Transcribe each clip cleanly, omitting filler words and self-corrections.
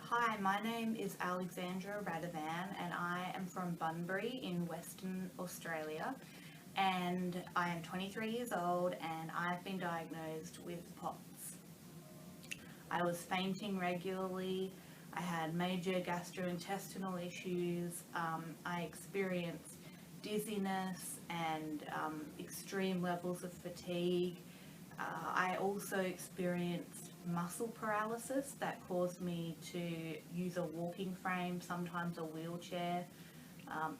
Hi, my name is Alexandra Radovan and I am from Bunbury in Western Australia, and I am 23 years old and I've been diagnosed with POTS. I was fainting regularly, I had major gastrointestinal issues, I experienced dizziness and extreme levels of fatigue. I also experienced muscle paralysis that caused me to use a walking frame, sometimes a wheelchair,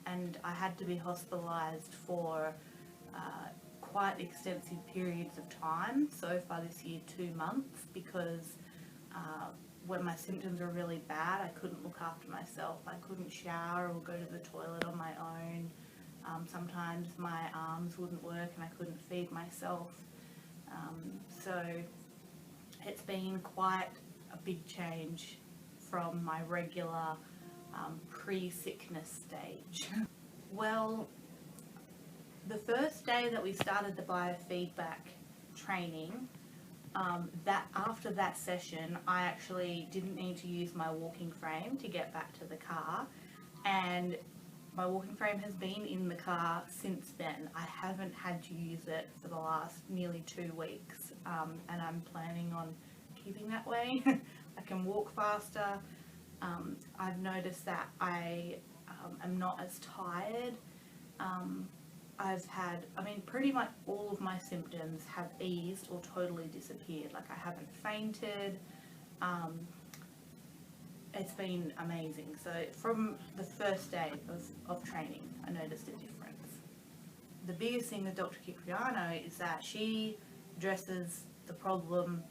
and I had to be hospitalised for quite extensive periods of time. So far this year, 2 months, because when my symptoms were really bad, I couldn't look after myself. I couldn't shower or go to the toilet on my own. Sometimes my arms wouldn't work and I couldn't feed myself. So it's been quite a big change from my regular pre-sickness stage. Well, the first day that we started the biofeedback training, that after that session, I actually didn't need to use my walking frame to get back to the car, and my walking frame has been in the car since then. I haven't had to use it for the last nearly 2 weeks, and I'm planning on keeping that way. I can walk faster. I've noticed that I am not as tired. Pretty much all of my symptoms have eased or totally disappeared. Like, I haven't fainted. It's been amazing. So from the first day of training, I noticed a difference. The biggest thing with Dr. Cipriano is that she addresses the problem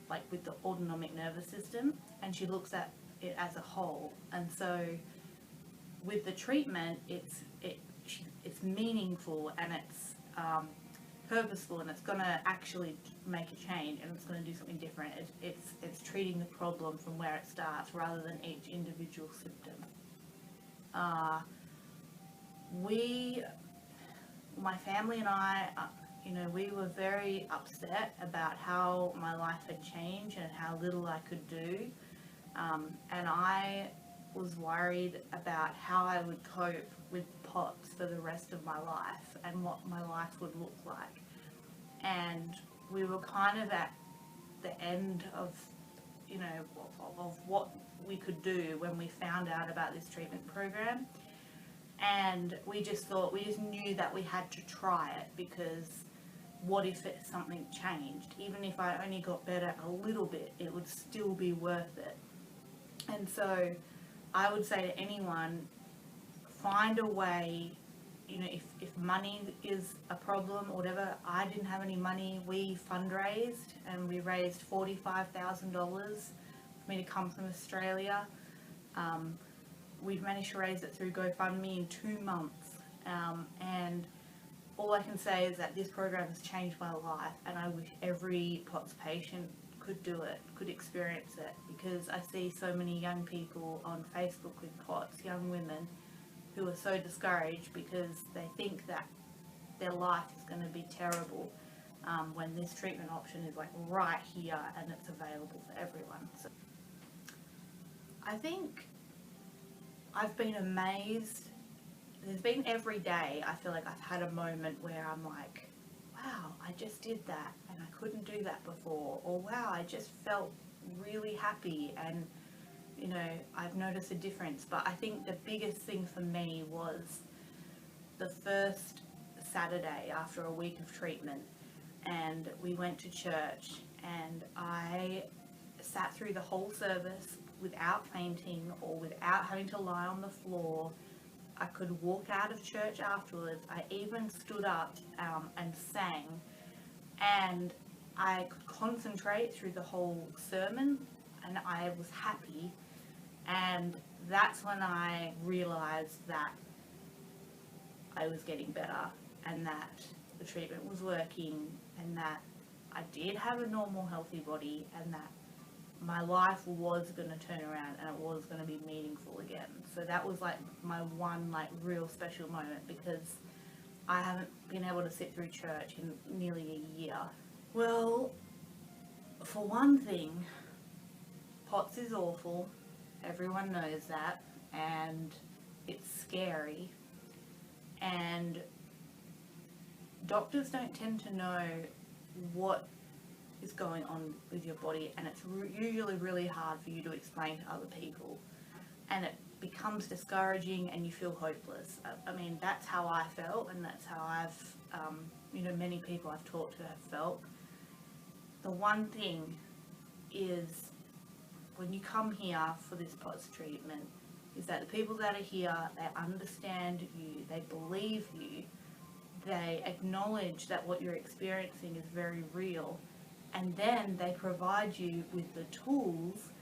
like with the autonomic nervous system, and she looks at it as a whole. And so with the treatment, it's meaningful and it's purposeful, and it's going to actually make a change, and it's going to do something different. It's treating the problem from where it starts rather than each individual symptom. My family and I, we were very upset about how my life had changed and how little I could do, and I was worried about how I would cope with POTS for the rest of my life and what my life would look like. And we were kind of at the end of what we could do when we found out about this treatment program, and we just knew that we had to try it, because what if something changed? Even if I only got better a little bit, it would still be worth it. And so I would say to anyone, find a way. If money is a problem or whatever, I didn't have any money. We fundraised and we raised $45,000 for me to come from Australia. We've managed to raise it through GoFundMe in 2 months, and all I can say is that this program has changed my life, and I wish every POTS patient could do it, could experience it, because I see so many young people on Facebook with POTS, young women, who are so discouraged because they think that their life is going to be terrible, when this treatment option is like right here and it's available for everyone. So I think I've been amazed. There's been every day I feel like I've had a moment where I'm like, wow, I just did that and I couldn't do that before, or wow, I just felt really happy and I've noticed a difference. But I think the biggest thing for me was the first Saturday after a week of treatment, and we went to church, and I sat through the whole service without fainting or without having to lie on the floor. I could walk out of church afterwards. I even stood up and sang, and I could concentrate through the whole sermon, and I was happy. And that's when I realized that I was getting better, and that the treatment was working, and that I did have a normal, healthy body, and that my life was going to turn around and it was going to be meaningful again. So that was like my one real special moment, because I haven't been able to sit through church in nearly a year. Well, for one thing, POTS is awful. Everyone knows that, and it's scary. And doctors don't tend to know what is going on with your body, and it's usually really hard for you to explain to other people, and it becomes discouraging and you feel hopeless. I mean, that's how I felt, and that's how I've many people I've talked to have felt. The one thing is, when you come here for this POTS treatment, is that the people that are here, they understand you, they believe you, they acknowledge that what you're experiencing is very real, and then they provide you with the tools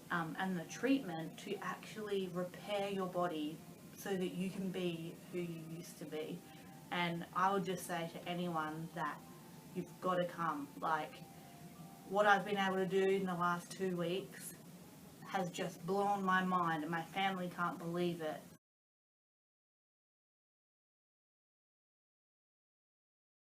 and the treatment to actually repair your body so that you can be who you used to be. And I would just say to anyone that you've got to come. Like, what I've been able to do in the last 2 weeks has just blown my mind, and my family can't believe it.